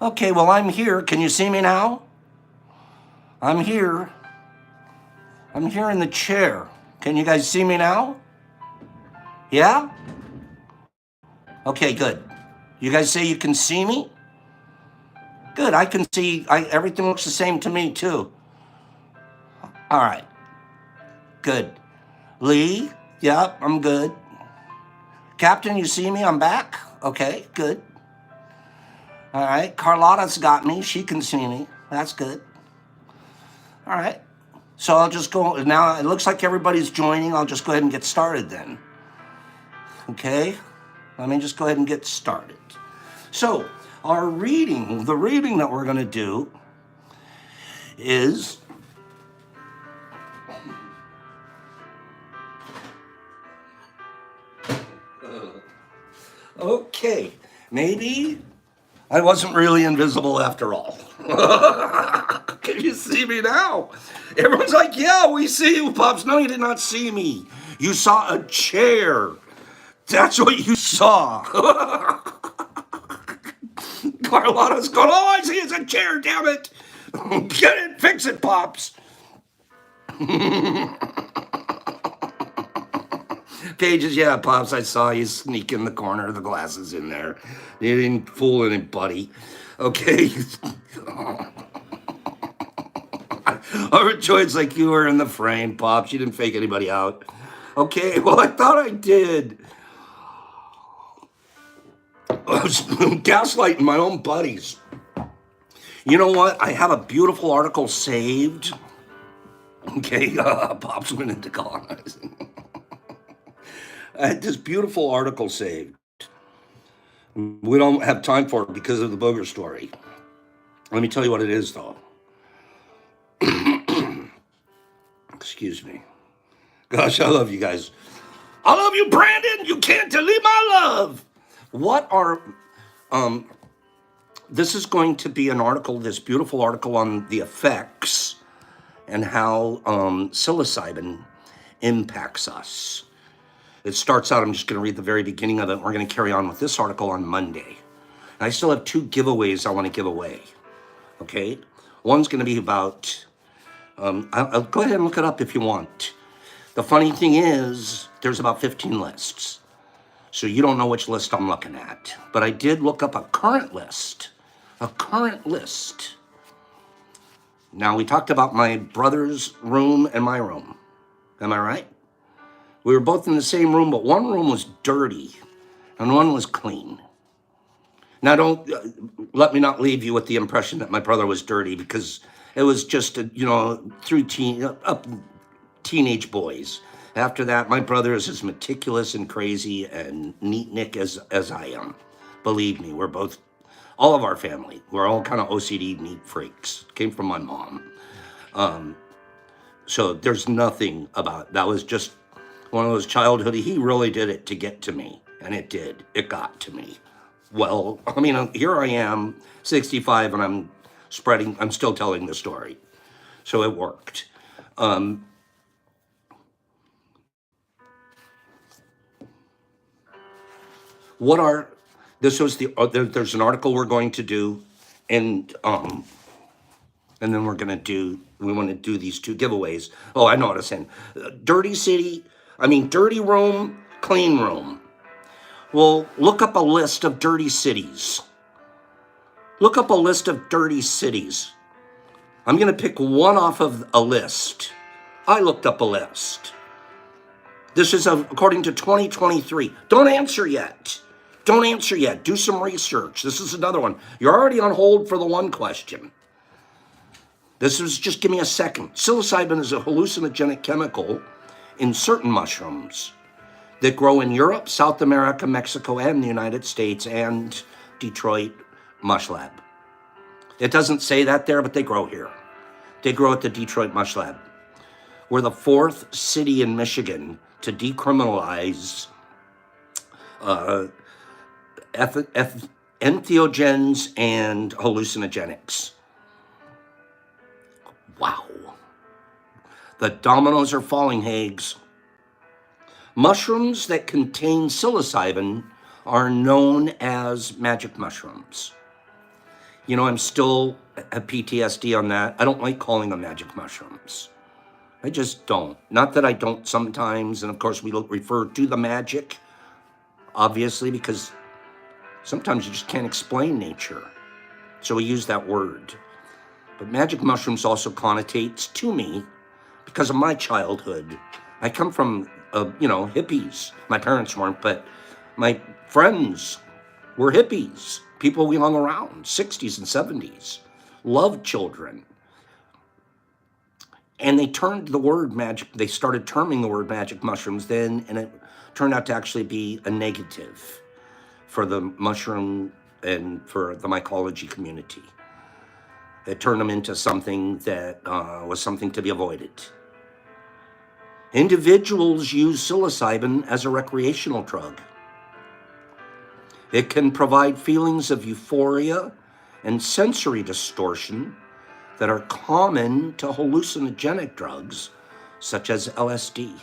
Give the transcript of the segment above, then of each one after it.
Okay, well, I'm here. Can you see me now? I'm here. I'm here in the chair. Can you guys see me now? Yeah? Okay, good. You guys say you can see me? Good. I can see. Everything looks the same to me, too. All right. Good. Lee? Yep, I'm good. Captain, you see me? I'm back? Okay, good. All right. Carlotta's got me. She can see me. That's good. All right. So I'll just go. Now it looks like everybody's joining. I'll just go ahead and get started then. Okay. Let me just go ahead and get started. So the reading that we're going to do is okay. Maybe I wasn't really invisible after all. Can you see me now? Everyone's like, yeah, we see you, Pops. No, you did not see me. You saw a chair. That's what you saw. Carlotta's going, oh, I see it's a chair, damn it. Get it, fix it, Pops. Pages, yeah, Pops, I saw you sneak in the corner, the glasses in there. You didn't fool anybody. Okay. Overjoyed's like you were in the frame, Pops. You didn't fake anybody out. Okay, well, I thought I did. I was gaslighting my own buddies. You know what? I have a beautiful article saved. Okay, Pops went into colonizing. I had this beautiful article saved. We don't have time for it because of the booger story. Let me tell you what it is, though. Excuse me. Gosh, I love you guys. I love you, Brandon. You can't delete my love. This is going to be an article, this beautiful article on the effects and how psilocybin impacts us. It starts out, I'm just going to read the very beginning of it. We're going to carry on with this article on Monday. And I still have 2 giveaways I want to give away. Okay? One's going to be about, I'll go ahead and look it up if you want. The funny thing is, there's about 15 lists. So you don't know which list I'm looking at. But I did look up a current list. A current list. Now, we talked about my brother's room and my room. Am I right? We were both in the same room, but one room was dirty and one was clean. Now, don't let me not leave you with the impression that my brother was dirty, because it was just, through teenage boys. After that, my brother is as meticulous and crazy and neat-nick as I am. Believe me, we're both, all of our family, we're all kind of OCD neat freaks. Came from my mom. So there's nothing about, that was just one of those childhood, he really did it to get to me. And it did. It got to me. Well, I mean, here I am, 65, and I'm still telling the story. So it worked. There's an article we're going to do, and then we want to do these 2 giveaways. Oh, I know what I'm saying. Dirty room, clean room. Well, look up a list of dirty cities. Look up a list of dirty cities. I'm going to pick one off of a list. I looked up a list. This is according to 2023. Don't answer yet. Don't answer yet. Do some research. This is another one. You're already on hold for the one question. Just give me a second. Psilocybin is a hallucinogenic chemical in certain mushrooms that grow in Europe, South America, Mexico, and the United States, and Detroit Mush Lab. It doesn't say that there, but they grow here. They grow at the Detroit Mush Lab. We're the 4th city in Michigan to decriminalize entheogens and hallucinogenics. Wow. The dominoes are falling, Hags. Mushrooms that contain psilocybin are known as magic mushrooms. You know, I'm still have PTSD on that. I don't like calling them magic mushrooms. I just don't. Not that I don't sometimes, and of course we don't refer to the magic, obviously, because sometimes you just can't explain nature. So we use that word. But magic mushrooms also connotates to me because of my childhood. I come from, hippies. My parents weren't, but my friends were hippies. People we hung around, 60s and 70s, loved children. And they turned the word magic, they started terming the word magic mushrooms then, and it turned out to actually be a negative for the mushroom and for the mycology community. It turned them into something that was something to be avoided. Individuals use psilocybin as a recreational drug. It can provide feelings of euphoria and sensory distortion that are common to hallucinogenic drugs, such as LSD.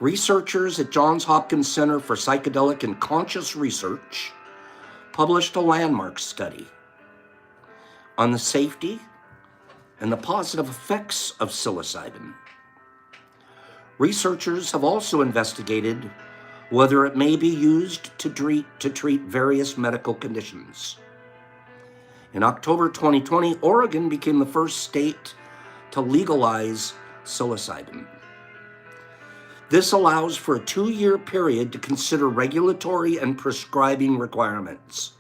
Researchers at Johns Hopkins Center for Psychedelic and Conscious Research published a landmark study on the safety and the positive effects of psilocybin. Researchers have also investigated whether it may be used to treat various medical conditions. In October 2020, Oregon became the first state to legalize psilocybin. This allows for a 2-year period to consider regulatory and prescribing requirements.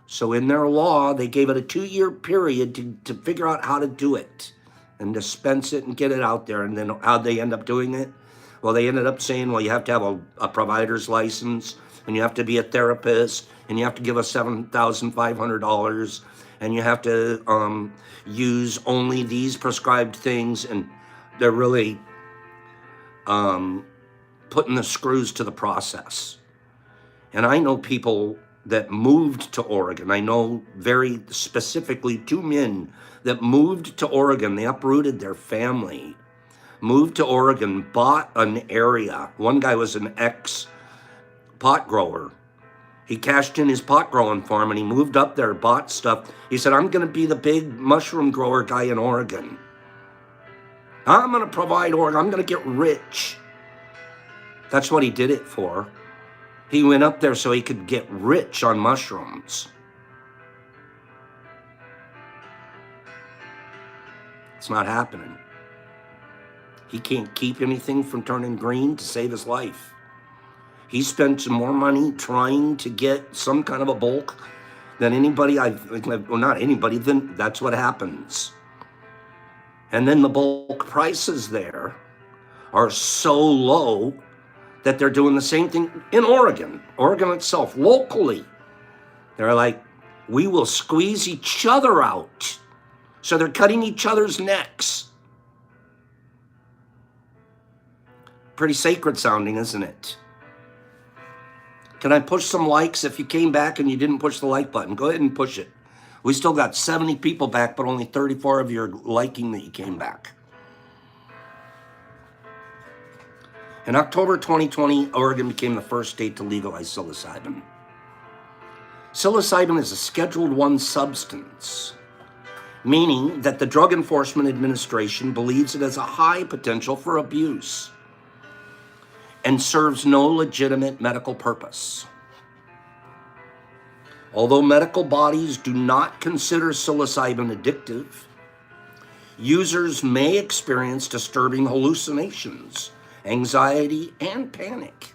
So in their law, they gave it a 2-year period to figure out how to do it and dispense it and get it out there. And then how'd they end up doing it? Well, they ended up saying, well, you have to have a provider's license, and you have to be a therapist, and you have to give us $7,500, and you have to use only these prescribed things, and they're really putting the screws to the process. And I know people that moved to Oregon. I know very specifically 2 men that moved to Oregon. They uprooted their family, moved to Oregon, bought an area. One guy was an ex-pot grower. He cashed in his pot growing farm and he moved up there, bought stuff. He said, I'm going to be the big mushroom grower guy in Oregon. I'm going to provide Oregon. I'm going to get rich. That's what he did it for. He went up there so he could get rich on mushrooms. It's not happening. He can't keep anything from turning green to save his life. He spent more money trying to get some kind of a bulk than anybody not anybody, then that's what happens. And then the bulk prices there are so low that they're doing the same thing in Oregon itself, locally. They're like, we will squeeze each other out. So they're cutting each other's necks. Pretty sacred sounding, isn't it? Can I push some likes? If you came back and you didn't push the like button, go ahead and push it. We still got 70 people back, but only 34 of you are liking that you came back. In October 2020, Oregon became the first state to legalize psilocybin. Psilocybin is a Scheduled I substance, meaning that the Drug Enforcement Administration believes it has a high potential for abuse and serves no legitimate medical purpose. Although medical bodies do not consider psilocybin addictive, users may experience disturbing hallucinations, anxiety, and panic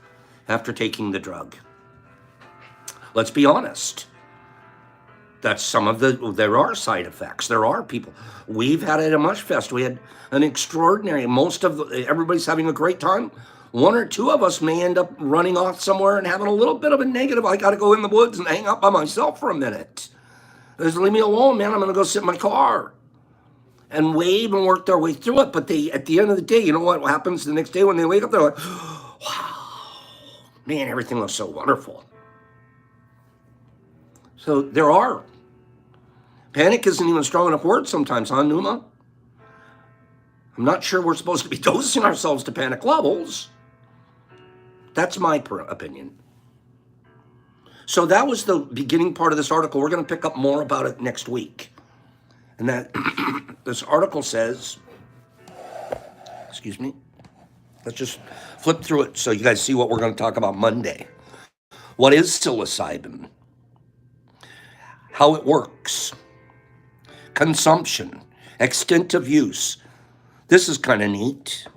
after taking the drug. Let's be honest. That's there are side effects. There are people. We've had it at Mushfest. We had an extraordinary, everybody's having a great time. 1 or 2 of us may end up running off somewhere and having a little bit of a negative. I got to go in the woods and hang out by myself for a minute. Just leave me alone, man. I'm going to go sit in my car and wave and work their way through it. But at the end of the day, you know what happens the next day when they wake up? They're like, wow, man, everything looks so wonderful. So there are. Panic isn't even a strong enough word sometimes, huh, Numa? I'm not sure we're supposed to be dosing ourselves to panic levels. That's my opinion. So that was the beginning part of this article. We're going to pick up more about it next week. And that this article says, excuse me, let's just flip through it so you guys see what we're going to talk about Monday. What is psilocybin? How it works, consumption, extent of use. This is kind of neat.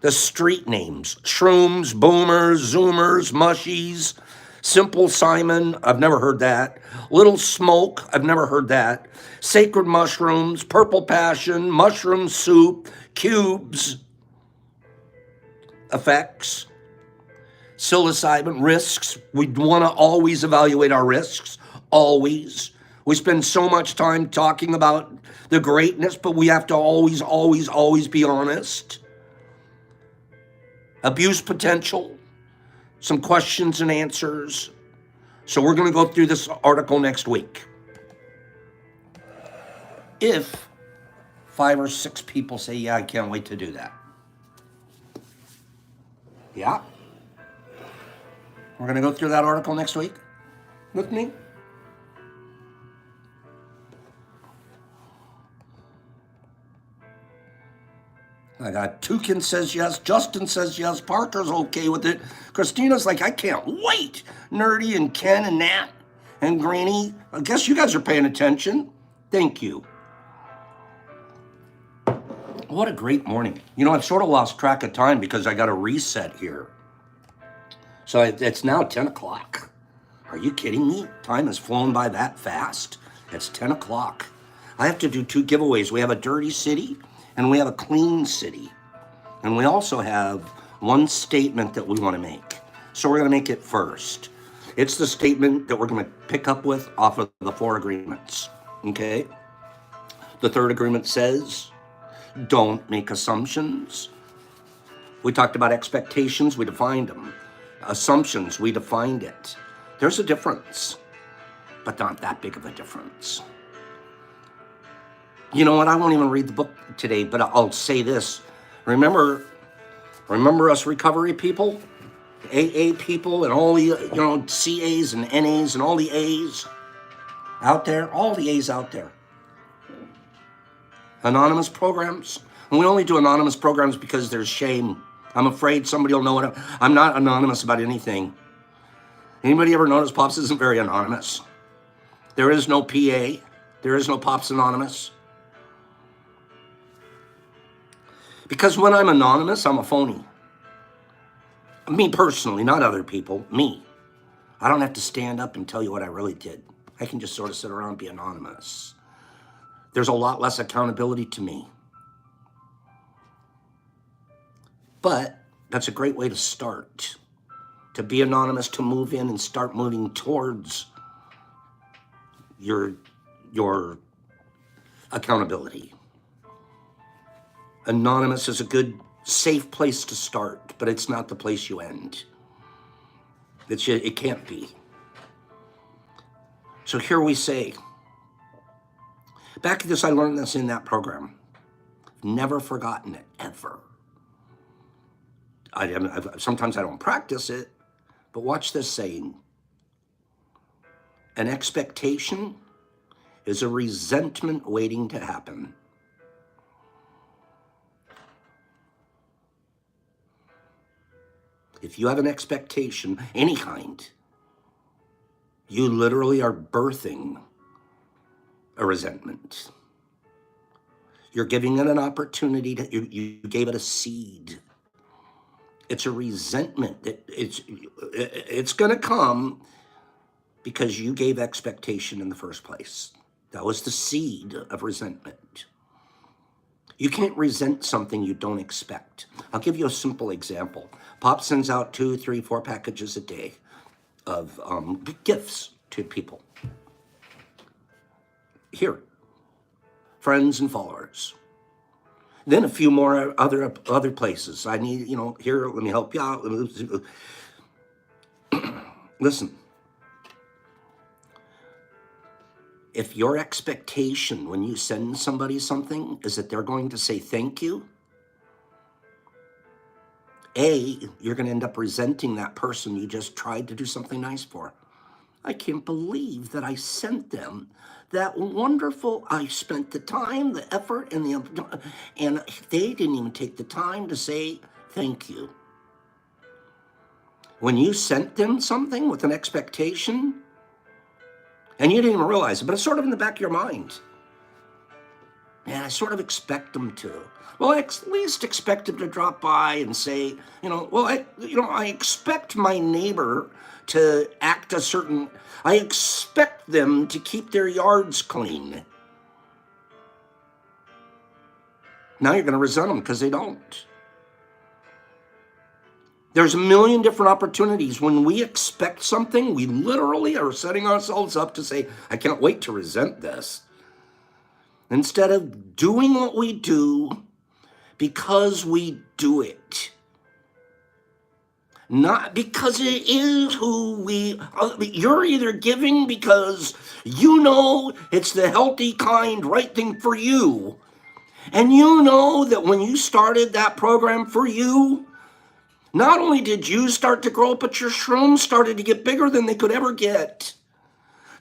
The street names: shrooms, boomers, zoomers, mushies, Simple Simon, I've never heard that. Little Smoke, I've never heard that. Sacred mushrooms, purple passion, mushroom soup, cubes, effects, psilocybin, risks. We want to always evaluate our risks, always. We spend so much time talking about the greatness, but we have to always be honest. Abuse potential, some questions and answers. So we're going to go through this article next week. If 5 or 6 people say, yeah, I can't wait to do that. Yeah. We're going to go through that article next week with me. I got Toucan says yes, Justin says yes, Parker's okay with it. Christina's like, I can't wait. Nerdy and Ken and Nat and Granny. I guess you guys are paying attention. Thank you. What a great morning. You know, I've sort of lost track of time because I got a reset here. So it's now 10 o'clock. Are you kidding me? Time has flown by that fast. It's 10 o'clock. I have to do 2 giveaways. We have a dirty city and we have a clean city. And we also have one statement that we want to make. So we're going to make it first. It's the statement that we're going to pick up with off of the 4 agreements. Okay? The 3rd agreement says, don't make assumptions. We talked about expectations. We defined them. Assumptions, we defined it. There's a difference, but not that big of a difference. You know what? I won't even read the book today, but I'll say this. Remember us recovery people, AA people, and all the CAs and NAs and all the A's out there, all the A's out there. Anonymous programs. And we only do anonymous programs because there's shame. I'm afraid somebody will know it. I'm not anonymous about anything. Anybody ever notice Pops isn't very anonymous? There is no PA. There is no Pops Anonymous. Because when I'm anonymous, I'm a phony. Me personally, not other people, me. I don't have to stand up and tell you what I really did. I can just sort of sit around and be anonymous. There's a lot less accountability to me. But that's a great way to start. To be anonymous, to move in and start moving towards your accountability. Anonymous is a good, safe place to start, but it's not the place you end. It can't be. So here we say, back to this, I learned this in that program. Never forgotten it, ever. Sometimes I don't practice it, but watch this saying. An expectation is a resentment waiting to happen. If you have an expectation, any kind, you literally are birthing a resentment. You're giving it an opportunity you gave it a seed. It's a resentment. It's going to come because you gave expectation in the first place. That was the seed of resentment. You can't resent something you don't expect. I'll give you a simple example. Pop sends out 2, 3, 4 packages a day of gifts to people. Here, friends and followers. Then a few more other places. I need, here, let me help you out. Listen, if your expectation when you send somebody something is that they're going to say thank you, you're going to end up resenting that person you just tried to do something nice for. I can't believe that I sent them that wonderful, I spent the time, the effort, and they didn't even take the time to say thank you. When you sent them something with an expectation, and you didn't even realize it, but it's sort of in the back of your mind. Man, I sort of expect them to. Well, I at least expect them to drop by and say, I expect my neighbor to act a certain, I expect them to keep their yards clean. Now you're going to resent them because they don't. There's a million different opportunities. When we expect something, we literally are setting ourselves up to say, I can't wait to resent this. Instead of doing what we do because we do it. Not because it is who we are. You're either giving because you know it's the healthy, kind, right thing for you. And you know that when you started that program for you, not only did you start to grow, but your shrooms started to get bigger than they could ever get.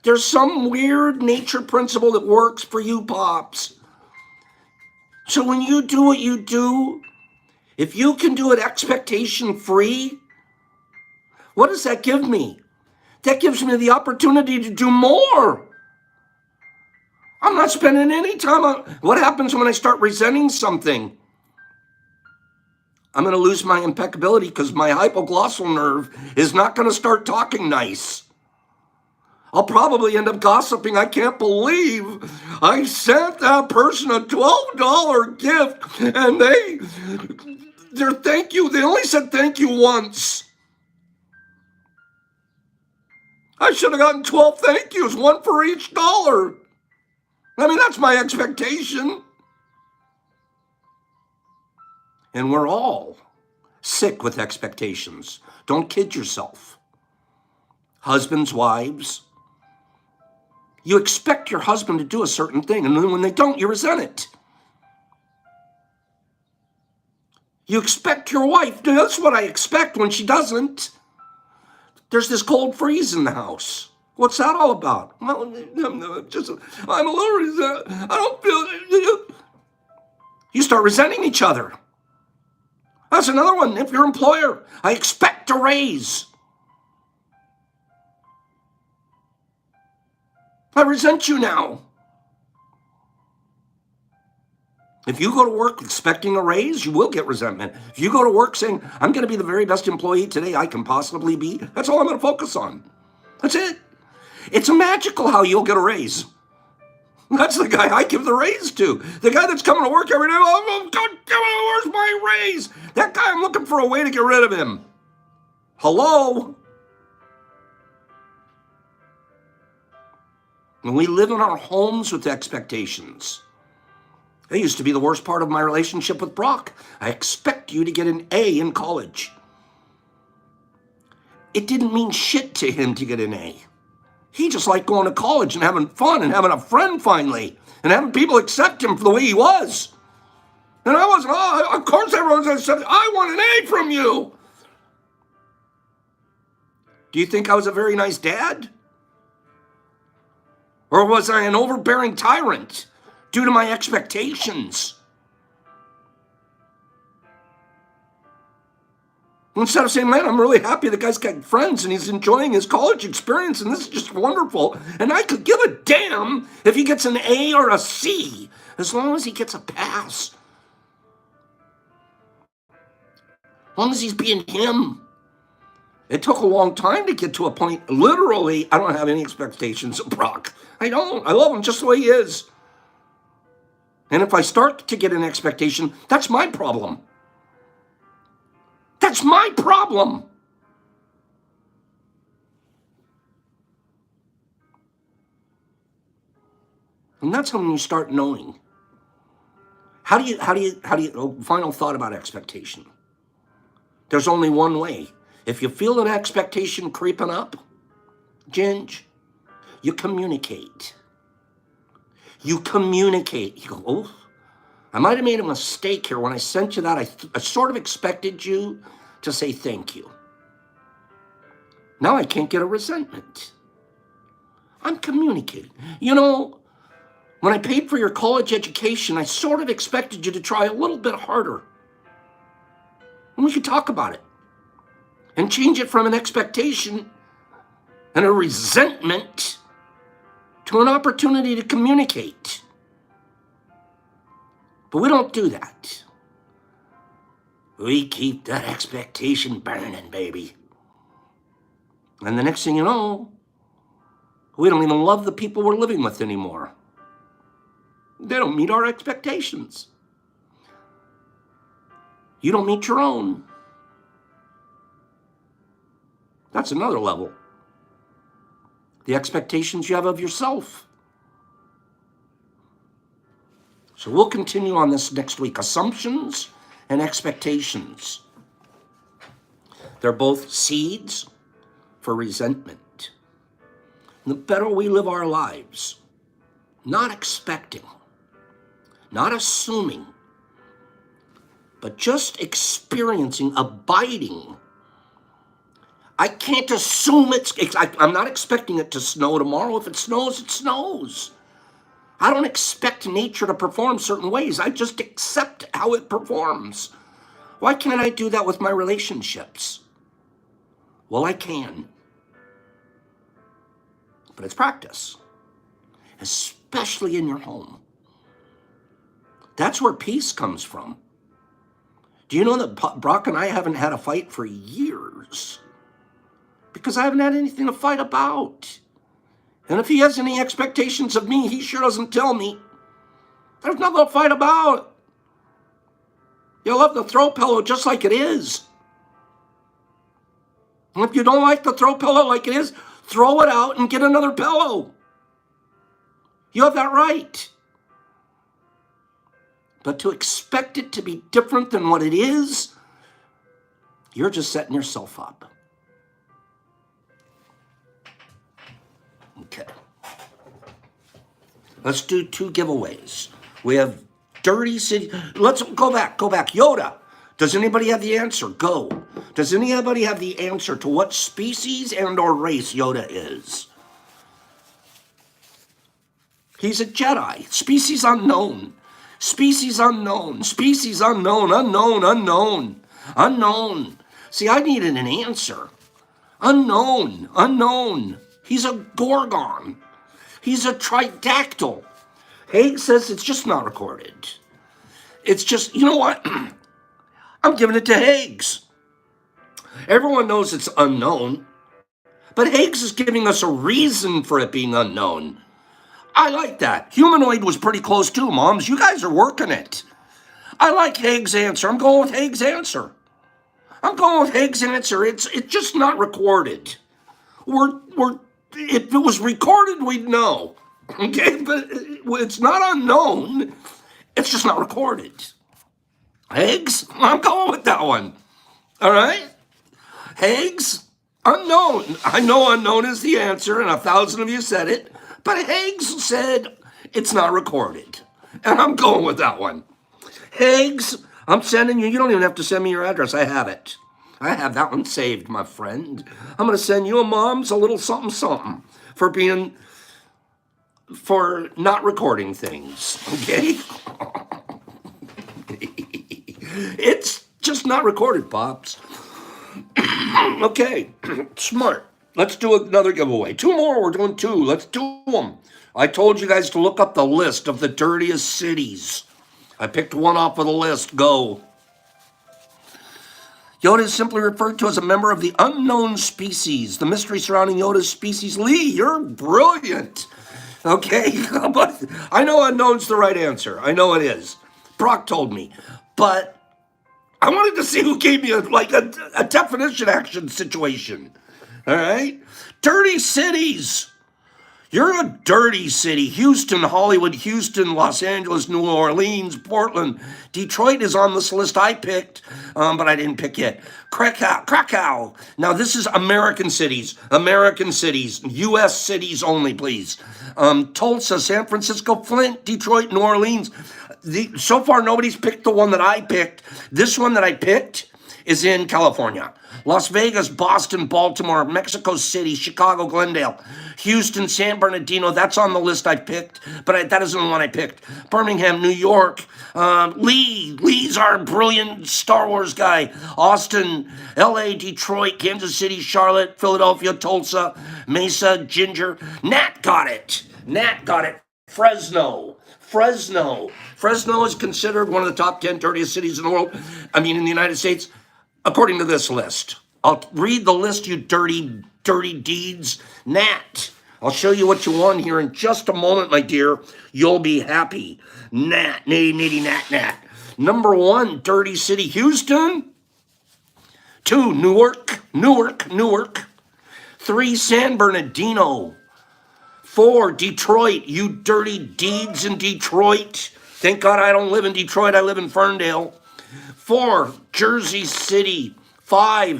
There's some weird nature principle that works for you, Pops. So when you do what you do, if you can do it expectation free, what does that give me? That gives me the opportunity to do more. I'm not spending any time on what happens when I start resenting something. I'm going to lose my impeccability because my hypoglossal nerve is not going to start talking nice. I'll probably end up gossiping. I can't believe I sent that person a $12 gift and their thank you, they only said thank you once. I should have gotten 12 thank yous, one for each dollar. I mean, that's my expectation. And we're all sick with expectations. Don't kid yourself. Husbands, wives, you expect your husband to do a certain thing, and then when they don't, you resent it. You expect your wife, that's what I expect when she doesn't. There's this cold freeze in the house. What's that all about? Well, I'm a little, I don't feel, you start resenting each other. That's another one. If your employer, I expect a raise. I resent you now. If you go to work expecting a raise, you will get resentment. If you go to work saying, I'm going to be the very best employee today I can possibly be, that's all I'm going to focus on. That's it. It's magical how you'll get a raise. That's the guy I give the raise to. The guy that's coming to work every day, oh, God, where's my raise? That guy, I'm looking for a way to get rid of him. Hello? And we live in our homes with expectations. That used to be the worst part of my relationship with Brock. I expect you to get an A in college. It didn't mean shit to him to get an A. He just liked going to college and having fun and having a friend finally and having people accept him for the way he was. And I wasn't, of course everyone's going to say, I want an A from you. Do you think I was a very nice dad? Or was I an overbearing tyrant due to my expectations? Instead of saying, man, I'm really happy the guy's got friends and he's enjoying his college experience and this is just wonderful. And I could give a damn if he gets an A or a C, as long as he gets a pass. As long as he's being him. It took a long time to get to a point, literally, I don't have any expectations of Brock. I don't. I love him just the way he is. And if I start to get an expectation, that's my problem. That's my problem. And that's when you start knowing. How do you, final thought about expectation. There's only one way. If you feel an expectation creeping up, Ginge, you communicate. You communicate. You go, oh, I might have made a mistake here. When I sent you that, I sort of expected you to say thank you. Now I can't get a resentment. I'm communicating. You know, when I paid for your college education, I sort of expected you to try a little bit harder. And we could talk about it and change it from an expectation and a resentment to an opportunity to communicate. But we don't do that. We keep that expectation burning, baby. And the next thing you know, we don't even love the people we're living with anymore. They don't meet our expectations. You don't meet your own. That's another level. The expectations you have of yourself. So we'll continue on this next week. Assumptions and expectations. They're both seeds for resentment. And the better we live our lives, not expecting, not assuming, but just experiencing, abiding. I can't assume I'm not expecting it to snow tomorrow. If it snows, it snows. I don't expect nature to perform certain ways. I just accept how it performs. Why can't I do that with my relationships? Well, I can. But it's practice, especially in your home. That's where peace comes from. Do you know that Brock and I haven't had a fight for years? Because I haven't had anything to fight about. And if he has any expectations of me, he sure doesn't tell me. There's nothing to fight about. You love the throw pillow just like it is. And if you don't like the throw pillow like it is, throw it out and get another pillow. You have that right. But to expect it to be different than what it is, you're just setting yourself up. Okay. Let's do 2 giveaways. We have Dirty City. Let's go back. Yoda. Does anybody have the answer? Go. Does anybody have the answer to what species and or race Yoda is? He's a Jedi. Species unknown. Species unknown. Species unknown. Unknown. See, I needed an answer. Unknown. He's a Gorgon. He's a tridactyl. Haig says it's just not recorded. It's just, you know what? I'm giving it to Haig's. Everyone knows it's unknown, but Haig's is giving us a reason for it being unknown. I like that. Humanoid was pretty close too, Moms. You guys are working it. I like Haig's answer. I'm going with Haig's answer. It's just not recorded. If it was recorded, we'd know. Okay, but it's not unknown. It's just not recorded. Haig's? I'm going with that one. All right? Haig's? Unknown. I know unknown is the answer, and 1,000 of you said it, but Haig's said it's not recorded. And I'm going with that one. Haig's, I'm sending you don't even have to send me your address. I have it. I have that one saved, my friend. I'm going to send you a Mom's a little something for not recording things, okay? It's just not recorded, Pops. Okay, smart. Let's do another giveaway. 2 more, we're doing 2. Let's do them. I told you guys to look up the list of the dirtiest cities. I picked one off of the list. Go. Yoda is simply referred to as a member of the unknown species. The mystery surrounding Yoda's species. Lee, you're brilliant. Okay, but I know unknown's the right answer. I know it is. Brock told me. But I wanted to see who gave me a definition action situation. All right? Dirty cities. You're a dirty city. Houston, Hollywood, Houston, Los Angeles, New Orleans, Portland. Detroit is on this list I picked, but I didn't pick yet. Krakow. Now, this is American cities. U.S. cities only, please. Tulsa, San Francisco, Flint, Detroit, New Orleans. So far, nobody's picked the one that I picked. This one that I picked is in California. Las Vegas, Boston, Baltimore, Mexico City, Chicago, Glendale, Houston, San Bernardino. That's on the list I picked, but that isn't the one I picked. Birmingham, New York. Lee's our brilliant Star Wars guy. Austin, LA, Detroit, Kansas City, Charlotte, Philadelphia, Tulsa, Mesa, Ginger. Nat got it. Fresno. Fresno is considered one of the top 10 dirtiest cities in the world. In the United States, according to this list. I'll read the list, you dirty deeds. Nat. I'll show you what you won here in just a moment, my dear. You'll be happy. Nat. Number 1, dirty city, Houston. 2, Newark. 3, San Bernardino. 4, Detroit, you dirty deeds in Detroit. Thank God I don't live in Detroit, I live in Ferndale. 4, Jersey City. 4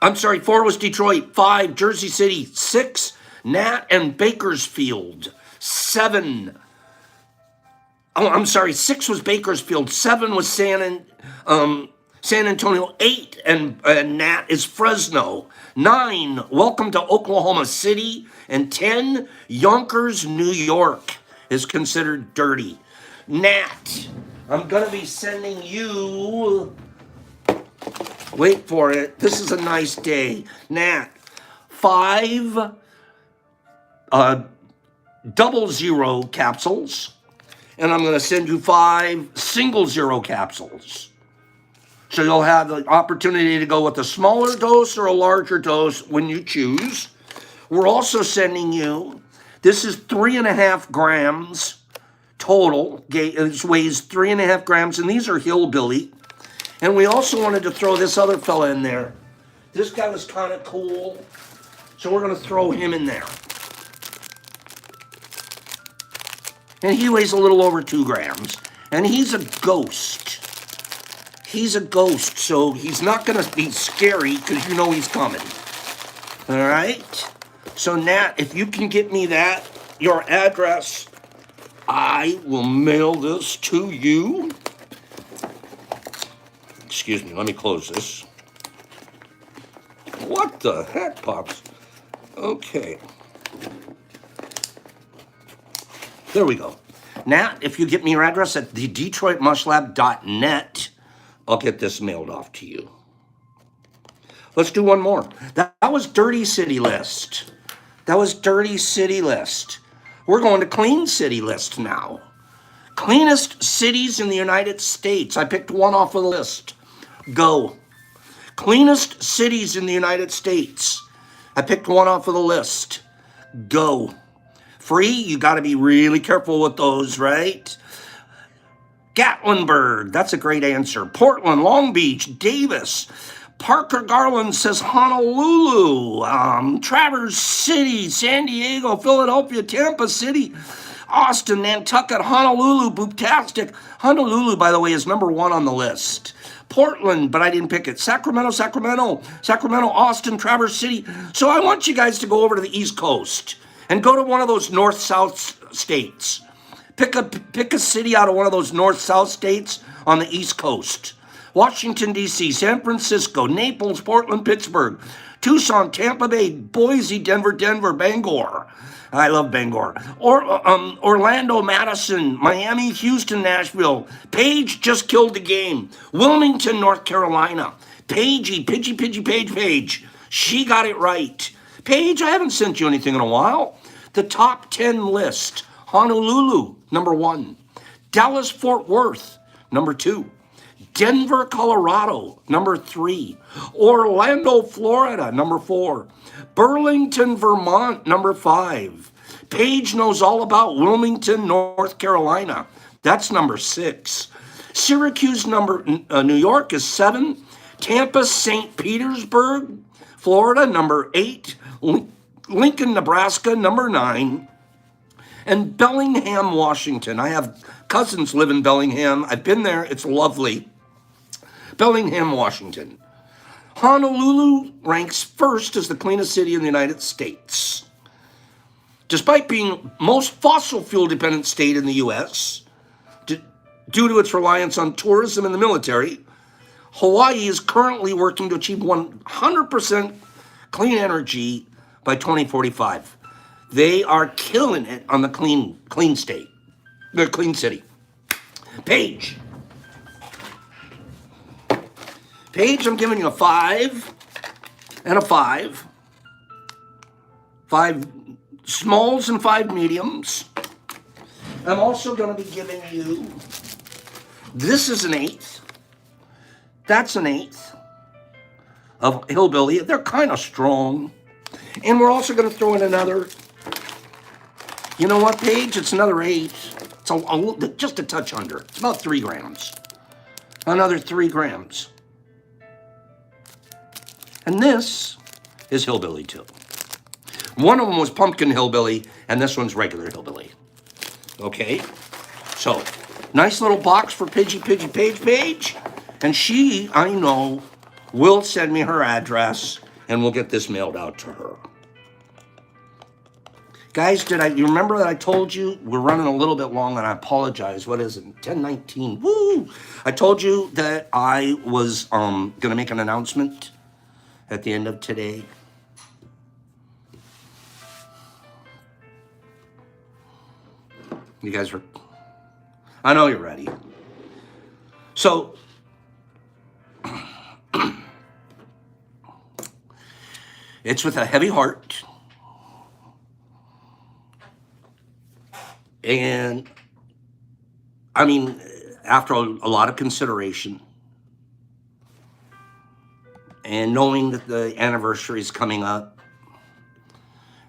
was Detroit. 5, Jersey City. 6, Nat and Bakersfield. 6 was Bakersfield. 7 was San Antonio. 8 and Nat is Fresno. 9, welcome to Oklahoma City. And 10, Yonkers, New York is considered dirty. Nat, I'm going to be sending you, wait for it, this is a nice day. Nat, 5 00 capsules. And I'm going to send you 5 0 capsules. So you'll have the opportunity to go with a smaller dose or a larger dose when you choose. We're also sending you, this is 3.5 grams total. It weighs 3.5 grams, and these are Hillbilly. And we also wanted to throw this other fella in there. This guy was kind of cool, so we're going to throw him in there. And he weighs a little over 2 grams. And he's a ghost. So he's not going to be scary because you know he's coming. All right? So, Nat, if you can get me your address, I will mail this to you. Excuse me, let me close this. What the heck, Pops? Okay. There we go. Nat, if you get me your address at thedetroitmushlab.net, I'll get this mailed off to you. Let's do one more. That was Dirty City List. We're going to Clean City List now. Cleanest cities in the United States. I picked one off of the list. Go. Cleanest cities in the United States. I picked one off of the list. Go. Free, you got to be really careful with those, right? Gatlinburg, that's a great answer. Portland, Long Beach, Davis. Parker Garland says Honolulu, Traverse City, San Diego, Philadelphia, Tampa City, Austin, Nantucket, Honolulu, booptastic. Honolulu, by the way, is number 1 on the list. Portland, but I didn't pick it. Sacramento, Austin, Traverse City. So I want you guys to go over to the East Coast and go to one of those north-south states. Pick a city out of one of those north-south states on the East Coast. Washington, D.C., San Francisco, Naples, Portland, Pittsburgh, Tucson, Tampa Bay, Boise, Denver, Bangor. I love Bangor. Orlando, Madison, Miami, Houston, Nashville. Paige just killed the game. Wilmington, North Carolina. Paige. She got it right. Paige, I haven't sent you anything in a while. The top 10 list. Honolulu, number 1. Dallas, Fort Worth, number 2. Denver, Colorado, number 3. Orlando, Florida, number 4. Burlington, Vermont, number 5. Paige knows all about Wilmington, North Carolina. That's number 6. Syracuse, New York is 7. Tampa, St. Petersburg, Florida, number 8. Lincoln, Nebraska, number 9. And Bellingham, Washington. I have cousins live in Bellingham. I've been there. It's lovely. Bellingham, Washington. Honolulu ranks first as the cleanest city in the United States. Despite being most fossil fuel dependent state in the U.S., due to its reliance on tourism and the military, Hawaii is currently working to achieve 100% clean energy by 2045. They are killing it on the clean state, the clean city. Paige, I'm giving you a 5 and a 5. 5 smalls and 5 mediums. I'm also going to be giving you, this is an 8. That's an 8 of hillbilly. They're kind of strong. And we're also going to throw in another, you know what, Paige? It's another 8. It's just a touch under. It's about 3 grams. Another 3 grams. And this is hillbilly too. One of them was pumpkin hillbilly, and this one's regular hillbilly. Okay? So, nice little box for Paige. And she, I know, will send me her address, and we'll get this mailed out to her. Guys, you remember that I told you we're running a little bit long, and I apologize. What is it? 10:19. Woo! I told you that I was going to make an announcement at the end of today. You guys I know you're ready. So, it's with a heavy heart. And, I mean, after a lot of consideration, and knowing that the anniversary is coming up,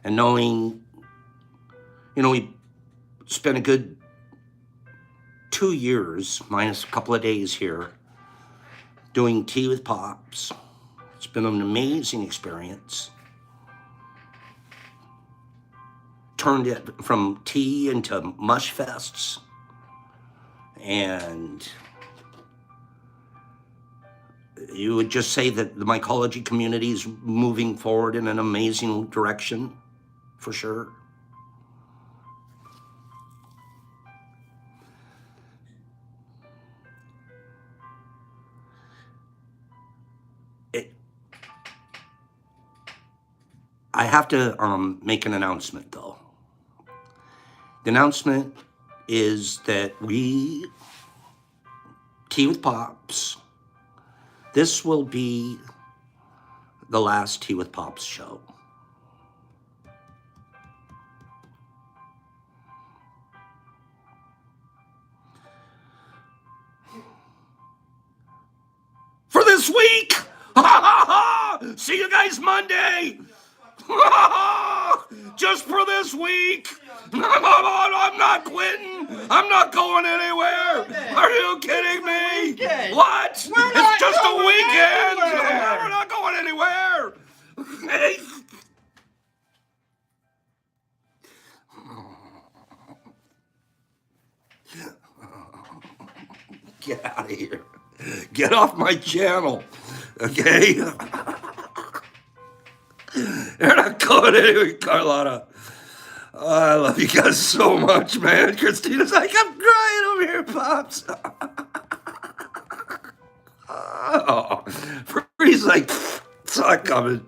and knowing, we spent a good 2 years, minus a couple of days here, doing tea with Pops. It's been an amazing experience. Turned it from tea into mush fests. And you would just say that the mycology community is moving forward in an amazing direction, for sure. I have to make an announcement, though. The announcement is that Tea with Pops, this will be the last Tea with Pops show. For this week! See you guys Monday! Just for this week! I'm not quitting! I'm not going anywhere! Are you kidding me? What? It's just a weekend! We're not going anywhere! Get out of here. Get off my channel. Okay? You're not going anywhere, Carlotta. Oh, I love you guys so much, man. Christina's like, I'm crying over here, Pops. Oh, Free's like, it's not coming.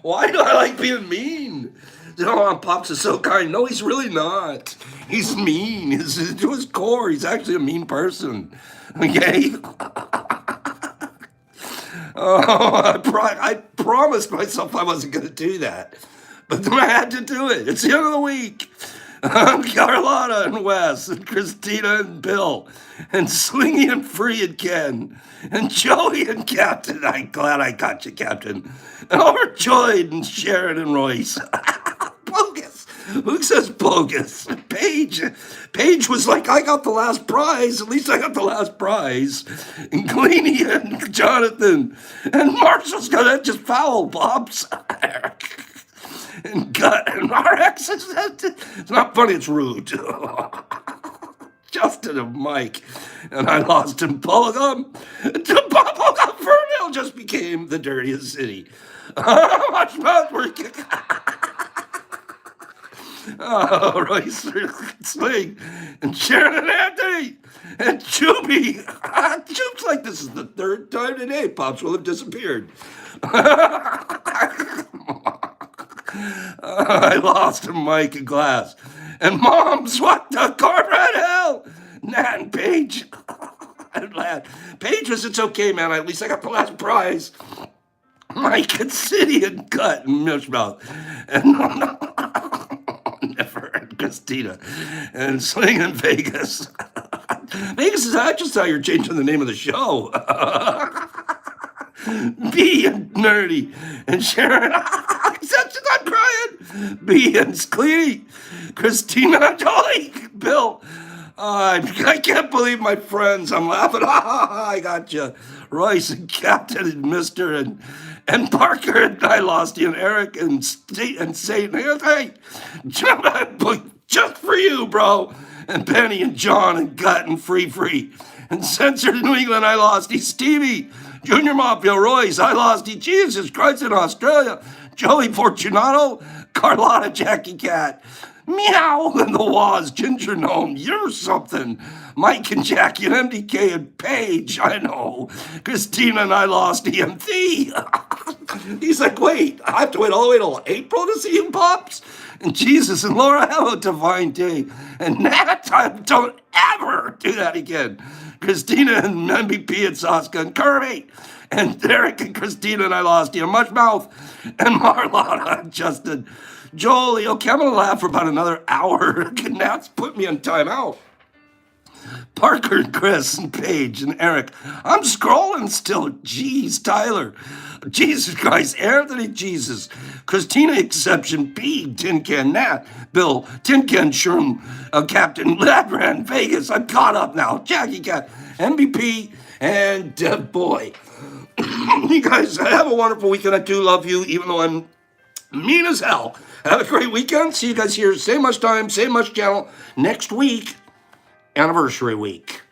Why do I like being mean? Pops is so kind. No, he's really not. He's mean. To his core, he's actually a mean person. Okay? Oh, I promised myself I wasn't going to do that. But then I had to do it. It's the end of the week. Carlotta and Wes and Christina and Bill and Swingy and Free and Ken and Joey and Captain. I'm glad I got you, Captain. And overjoyed and Sharon and Royce. Bogus. Who says bogus? Paige was like, I got the last prize. At least I got the last prize. And Queenie and Jonathan. And Marshall's gonna just foul Bob's. And Gut and RX. It's not funny, it's rude. Justin and Mike. And I lost him Bubblegum. Bubblegum Ferndale just became the dirtiest city. Much mouth work. Royce Sling, and Sharon and Anthony, and Chubby. Chubb's like, this is the third time today Pops will have disappeared. I lost him, Mike and Glass. And Mom's, what the corporate hell? Nat and Paige. And lad. Paige was, it's okay, man. At least I got the last prize. Mike and City and Cut and Mishmouth. And never and Christina. And Sling in Vegas. Vegas is, I just thought you were changing the name of the show. B and Nerdy and Sharon. She's not crying. B and Cleety. Christina, Jolly, Bill. I can't believe my friends. I'm laughing. I got you. Royce and Captain and Mister and Parker and I lost you and Eric and Satan. Hey, just for you, bro. And Penny and John and Gut and Free. And Censored in New England, I lost you. Stevie, Junior Mafia, Royce, I lost you. Jesus Christ in Australia. Joey Fortunato, Carlotta, Jackie Cat. Meow and the Waz, Ginger Gnome, you're something. Mike and Jackie and MDK and Paige, I know. Christina and I lost EMT. He's like, wait, I have to wait all the way till April to see you, Pops? And Jesus and Laura, have a divine day. And Nat, don't ever do that again. Christina and MVP and Saska and Kirby. And Derek and Christina and I lost you. Mushmouth and Marlotta and Justin. Jolie, okay, I'm going to laugh for about another hour. Nat's put me on timeout. Parker and Chris and Paige and Eric. I'm scrolling still. Jeez, Tyler. Jesus Christ, Anthony, Jesus. Christina, exception. B, Tin Can, Nat, Bill, Tin Can, Sherm, Captain, Labran, Vegas. I'm caught up now. Jackie Cat, MVP, and boy. You guys have a wonderful weekend. I do love you, even though I'm mean as hell. Have a great weekend. See you guys here, same much time, same much channel, next week, anniversary week.